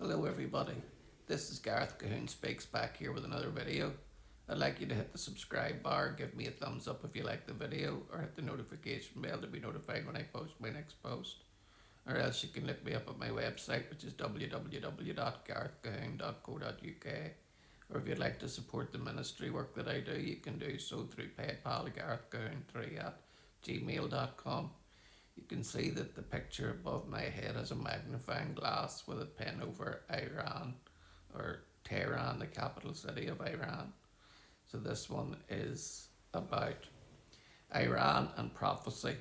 Hello everybody, this is Gareth Cahoon Speaks back here with another video. I'd like you to hit the subscribe bar, give me a thumbs up if you like the video, or hit the notification bell to be notified when I post my next post. Or else you can look me up at my website, which is www.garethcahoon.co.uk. Or if you'd like to support the ministry work that I do, you can do so through PayPal to garethcahoon3@gmail.com. You can see that the picture above my head has a magnifying glass with a pen over Iran, or Tehran, the capital city of Iran. So this one is about Iran and prophecy,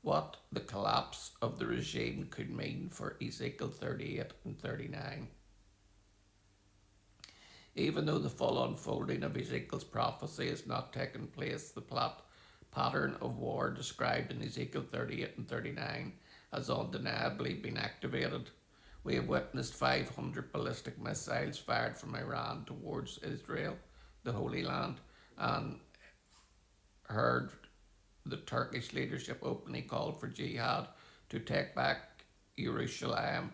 what the collapse of the regime could mean for Ezekiel 38 and 39. Even though the full unfolding of Ezekiel's prophecy has not taken place, the pattern of war described in Ezekiel 38 and 39 has undeniably been activated. We have witnessed 500 ballistic missiles fired from Iran towards Israel, the Holy Land, and heard the Turkish leadership openly call for jihad to take back Jerusalem.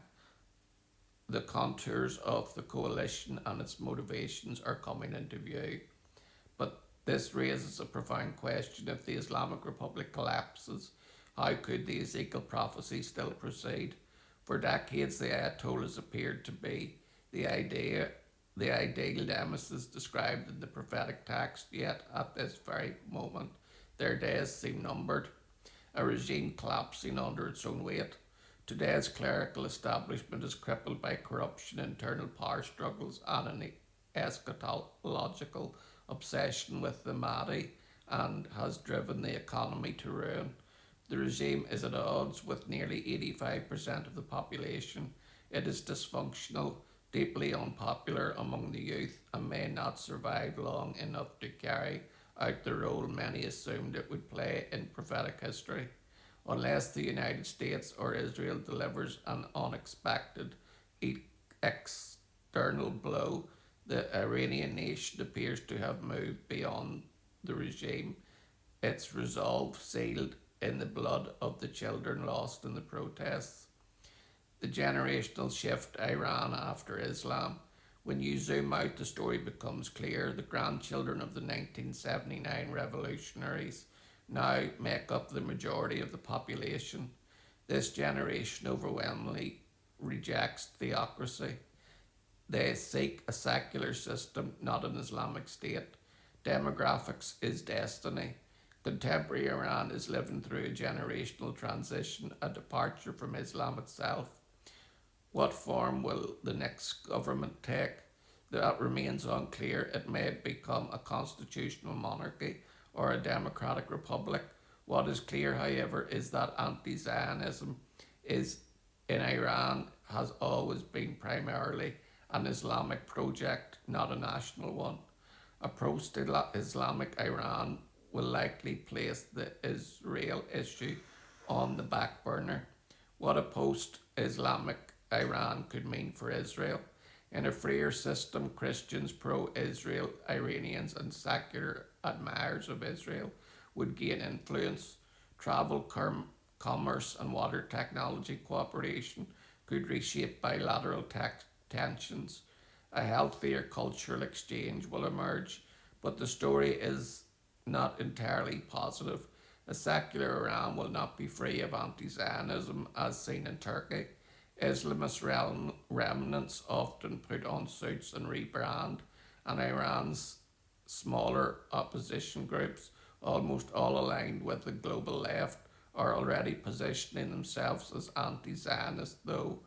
The contours of the coalition and its motivations are coming into view. But this raises a profound question. If the Islamic Republic collapses, how could the Ezekiel prophecy still proceed? For decades, the Ayatollahs appeared to be the ideal nemesis described in the prophetic text, yet at this very moment, their days seem numbered, a regime collapsing under its own weight. Today's clerical establishment is crippled by corruption, internal power struggles, and an eschatological obsession with the Mahdi, and has driven the economy to ruin. The regime is at odds with nearly 85% of the population. It is dysfunctional, deeply unpopular among the youth, and may not survive long enough to carry out the role many assumed it would play in prophetic history. Unless the United States or Israel delivers an unexpected external blow, the Iranian nation appears to have moved beyond the regime, its resolve sealed in the blood of the children lost in the protests. The generational shift Iran after Islam. When you zoom out, the story becomes clear. The grandchildren of the 1979 revolutionaries now make up the majority of the population. This generation overwhelmingly rejects theocracy. They seek a secular system, not an Islamic state. Demographics is destiny. Contemporary Iran is living through a generational transition, a departure from Islam itself. What form will the next government take? That remains unclear. It may become a constitutional monarchy or a democratic republic. What is clear, however, is that anti-Zionism is in Iran has always been primarily an Islamic project, not a national one. A pro-Islamic Iran will likely place the Israel issue on the back burner. What a post-Islamic Iran could mean for Israel. In a freer system, Christians, pro-Israel Iranians, and secular admirers of Israel would gain influence. Travel, commerce, and water technology cooperation could reshape bilateral tensions. A healthier cultural exchange will emerge, but the story is not entirely positive. A secular Iran will not be free of anti-Zionism as seen in Turkey. Islamist remnants often put on suits and rebrand, and Iran's smaller opposition groups, almost all aligned with the global left, are already positioning themselves as anti-Zionist, though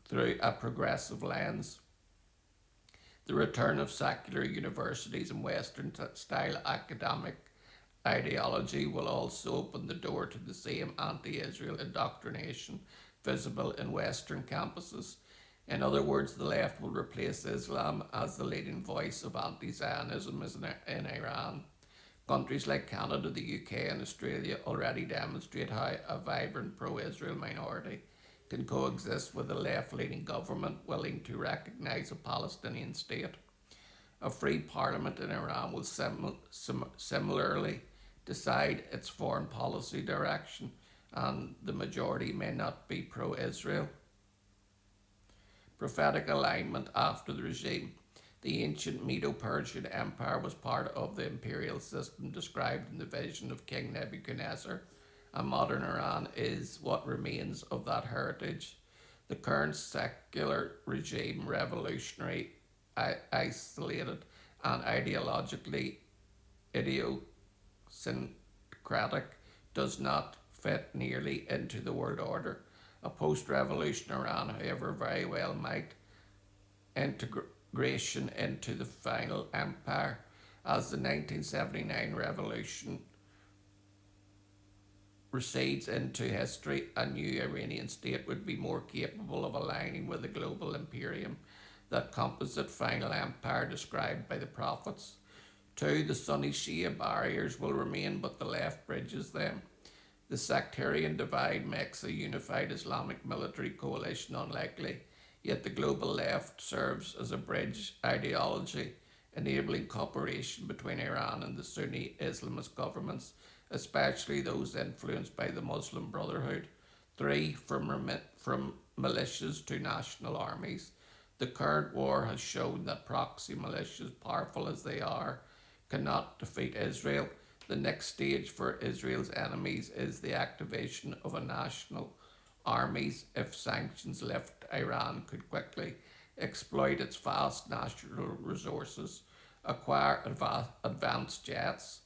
through a progressive lens. The return of secular universities and Western-style academic ideology will also open the door to the same anti-Israel indoctrination visible in Western campuses. In other words, the left will replace Islam as the leading voice of anti-Zionism in Iran. Countries like Canada, the UK, and Australia already demonstrate how a vibrant pro-Israel minority can coexist with a left-leaning government willing to recognise a Palestinian state. A free parliament in Iran will similarly decide its foreign policy direction, and the majority may not be pro-Israel. prophetic alignment after the regime. The ancient Medo-Persian Empire was part of the imperial system described in the vision of King Nebuchadnezzar, and modern Iran is what remains of that heritage. The current secular regime, revolutionary, isolated, and ideologically idiosyncratic, does not fit nearly into the world order. A post-revolution Iran, however, very well might integration into the final empire, as the 1979 revolution recedes into history. A new Iranian state would be more capable of aligning with the global imperium, that composite final empire described by the prophets. 2. The Sunni Shia barriers will remain, but the left bridges them. The sectarian divide makes a unified Islamic military coalition unlikely, yet the global left serves as a bridge ideology, enabling cooperation between Iran and the Sunni Islamist governments, especially those influenced by the Muslim Brotherhood. 3. From militias to national armies. The current war has shown that proxy militias, powerful as they are, cannot defeat Israel. The next stage for Israel's enemies is the activation of a national armies. If sanctions lift, Iran could quickly exploit its vast natural resources, acquire advanced jets,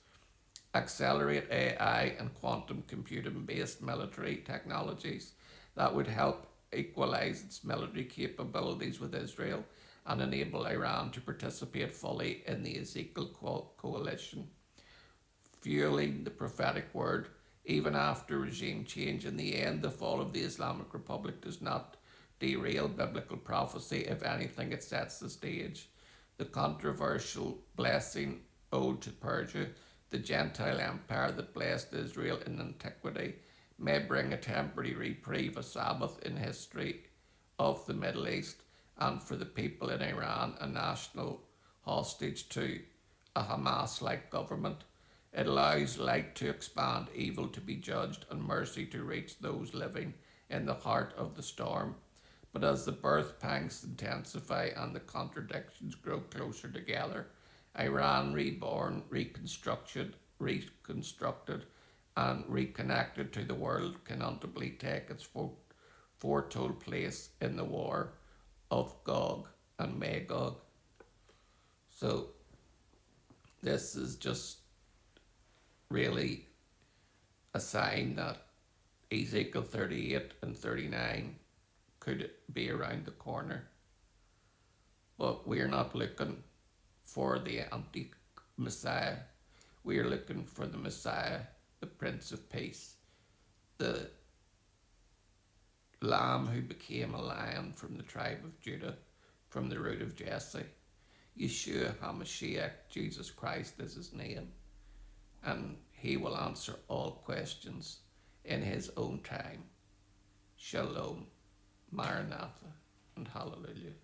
accelerate AI and quantum computing based military technologies that would help equalize its military capabilities with Israel and enable Iran to participate fully in the Ezekiel coalition. Fueling the prophetic word, even after regime change, in the end, the fall of the Islamic Republic does not derail biblical prophecy. If anything, it sets the stage. The controversial blessing ode to Persia, the Gentile empire that blessed Israel in antiquity, may bring a temporary reprieve, a Sabbath in history of the Middle East, and for the people in Iran, a national hostage to a Hamas-like government. It allows light to expand, evil to be judged, and mercy to reach those living in the heart of the storm. But as the birth pangs intensify and the contradictions grow closer together, Iran reborn, reconstructed, and reconnected to the world can ultimately take its foretold place in the war of Gog and Magog. So this is just really a sign that Ezekiel 38 and 39 could be around the corner. But we're not looking for the anti-Messiah. We are looking for the Messiah, the Prince of Peace, the Lamb who became a lion from the tribe of Judah, from the root of Jesse. Yeshua HaMashiach, Jesus Christ is his name. And he will answer all questions in his own time. Shalom, Maranatha, and Hallelujah.